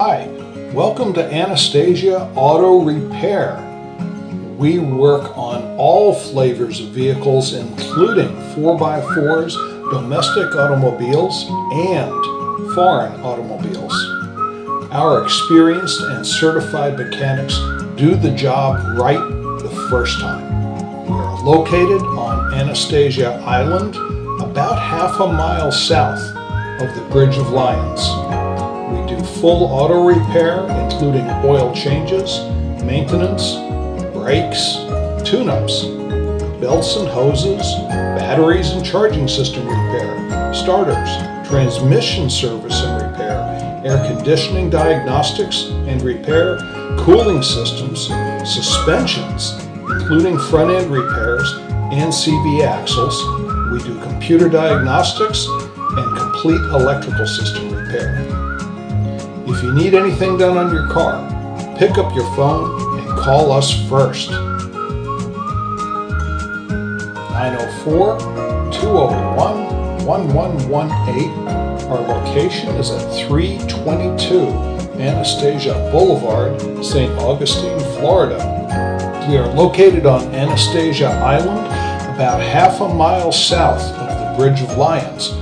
Hi, welcome to Anastasia Auto Repair. We work on all flavors of vehicles, including 4x4s, domestic automobiles, and foreign automobiles. Our experienced and certified mechanics do the job right the first time. We are located on Anastasia Island, about half a mile south of the Bridge of Lions. We do full auto repair, including oil changes, maintenance, brakes, tune-ups, belts and hoses, batteries and charging system repair, starters, transmission service and repair, air conditioning diagnostics and repair, cooling systems, suspensions, including front-end repairs and CV axles. We do computer diagnostics and complete electrical system repair. If you need anything done on your car, pick up your phone and call us first. 904-201-1118. Our location is at 322 Anastasia Blvd, St. Augustine, Florida. We are located on Anastasia Island, about half a mile south of the Bridge of Lions,